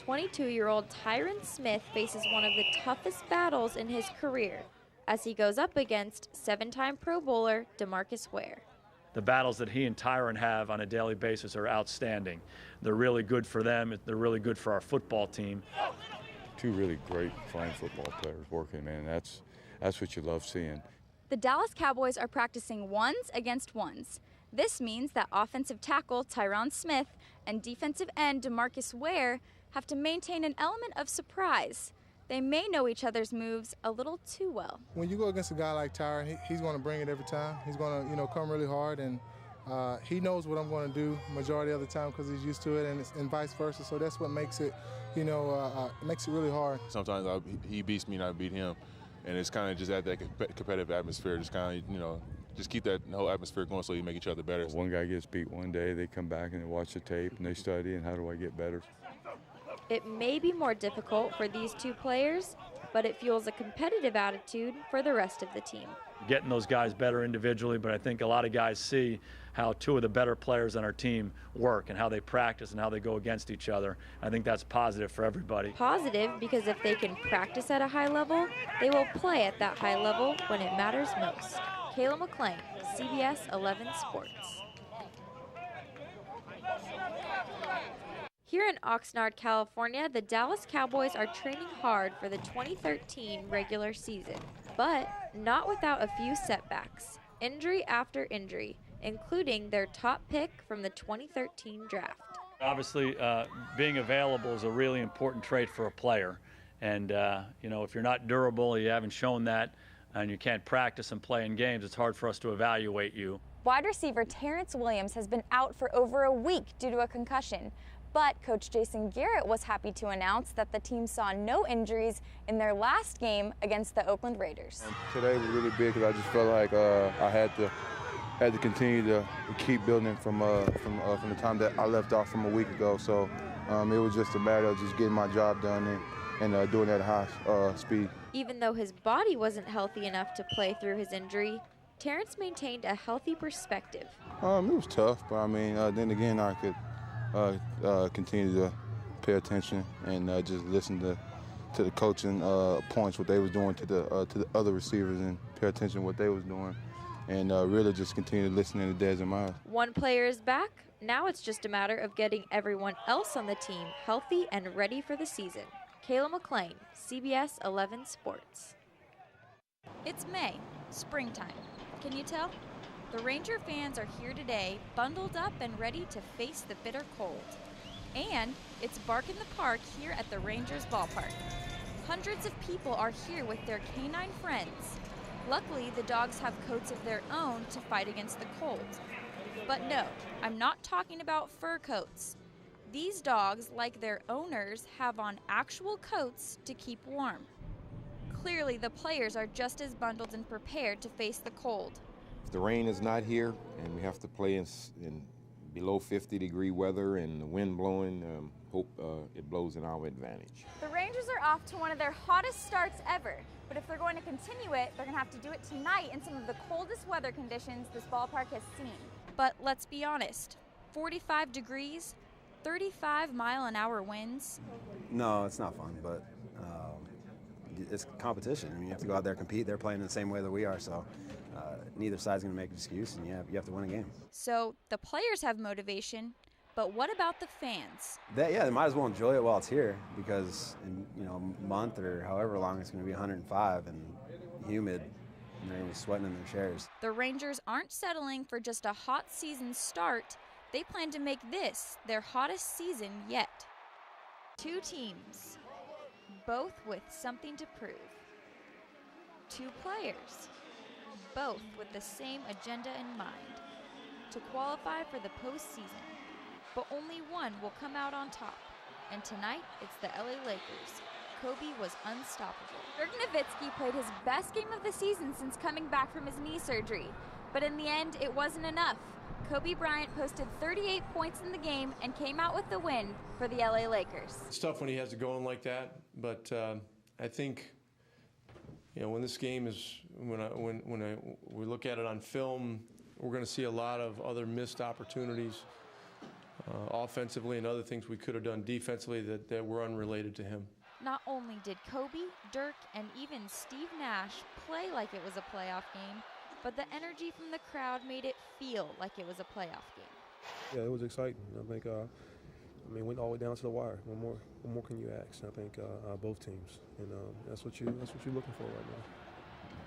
22-year-old Tyron Smith faces one of the toughest battles in his career as he goes up against 7-time Pro Bowler DeMarcus Ware. The battles that he and Tyron have on a daily basis are outstanding. They're really good for them. They're really good for our football team. Two really great flying football players working, man. That's what you love seeing. The Dallas Cowboys are practicing ones against ones. This means that offensive tackle Tyron Smith and defensive end DeMarcus Ware have to maintain an element of surprise. They may know each other's moves a little too well. When you go against a guy like Tyron, he's going to bring it every time. He's going to, come really hard, and he knows what I'm going to do majority of the time because he's used to it, and vice versa. So that's what makes it, makes it really hard. Sometimes he beats me and I beat him, and it's kind of just at that competitive atmosphere, just kind of, just keep that whole atmosphere going so you make each other better. One guy gets beat one day, they come back and they watch the tape and they study, and how do I get better? It may be more difficult for these two players, but it fuels a competitive attitude for the rest of the team. Getting those guys better individually, but I think a lot of guys see how two of the better players on our team work and how they practice and how they go against each other. I think that's positive for everybody. Positive because if they can practice at a high level, they will play at that high level when it matters most. Kayla McClain, CBS 11 Sports. Here in Oxnard, California, the Dallas Cowboys are training hard for the 2013 regular season, but not without a few setbacks, injury after injury, including their top pick from the 2013 draft. Obviously, being available is a really important trait for a player, and if you're not durable, you haven't shown that, and you can't practice and play in games, it's hard for us to evaluate you. Wide receiver Terrence Williams has been out for over a week due to a concussion. But Coach Jason Garrett was happy to announce that the team saw no injuries in their last game against the Oakland Raiders. Today was really big because I just felt like I had to continue to keep building from the time that I left off from a week ago. So it was just a matter of just getting my job done and doing it at high speed. Even though his body wasn't healthy enough to play through his injury, Terrence maintained a healthy perspective. It was tough, but then again I could continue to pay attention and just listen to the coaching points, what they was doing to the other receivers, and pay attention to what they was doing, and really just continue to listen to the dads and mouths. One player is back. Now it's just a matter of getting everyone else on the team healthy and ready for the season. Kayla McClain, CBS 11 Sports. It's May, springtime. Can you tell? The Ranger fans are here today, bundled up and ready to face the bitter cold. And it's bark in the park here at the Rangers ballpark. Hundreds of people are here with their canine friends. Luckily, the dogs have coats of their own to fight against the cold. But no, I'm not talking about fur coats. These dogs, like their owners, have on actual coats to keep warm. Clearly, the players are just as bundled and prepared to face the cold. If the rain is not here and we have to play in below 50-degree weather and the wind blowing, hope it blows in our advantage. The Rangers are off to one of their hottest starts ever, but if they're going to continue it, they're going to have to do it tonight in some of the coldest weather conditions this ballpark has seen. But let's be honest, 45 degrees, 35-mile-an-hour winds. No, it's not fun, but it's competition. You have to go out there and compete. They're playing the same way that we are, so neither side's going to make an excuse, and you have to win a game. So the players have motivation, but what about the fans? They might as well enjoy it while it's here, because in a month or however long it's going to be 105 and humid, and they're going to be sweating in their chairs. The Rangers aren't settling for just a hot season start. They plan to make this their hottest season yet. Two teams, both with something to prove. Two players, both with the same agenda in mind, to qualify for the postseason. But only one will come out on top. And tonight, it's the LA Lakers. Kobe was unstoppable. Dirk Nowitzki played his best game of the season since coming back from his knee surgery. But in the end, it wasn't enough. Kobe Bryant posted 38 points in the game and came out with the win for the LA Lakers. It's tough when he has it going like that, but I think when this game is, when we look at it on film, we're going to see a lot of other missed opportunities. offensively and other things we could have done defensively that were unrelated to him. Not only did Kobe, Dirk, and even Steve Nash play like it was a playoff game, but the energy from the crowd made it feel like it was a playoff game. Yeah, it was exciting. I think, went all the way down to the wire. What more can you ask? I think both teams, and that's what you're looking for right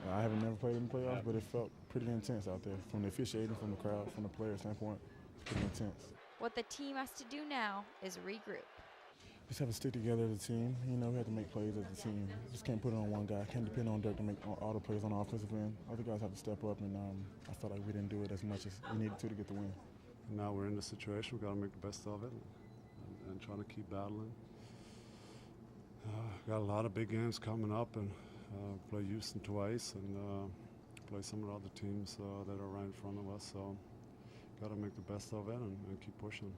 now. I haven't never played in the playoffs, but it felt pretty intense out there. From the officiating, from the crowd, from the player standpoint, it's pretty intense. What the team has to do now is regroup. Just have to stick together as a team. You know, we have to make plays as a team. Just can't put it on one guy. Can't depend on Dirk to make all the plays on the offensive end. Other guys have to step up, and I felt like we didn't do it as much as we needed to get the win. Now we're in the situation. We've got to make the best of it and try to keep battling. Got a lot of big games coming up, and play Houston twice and play some of the other teams that are right in front of us. So got to make the best of it and keep pushing.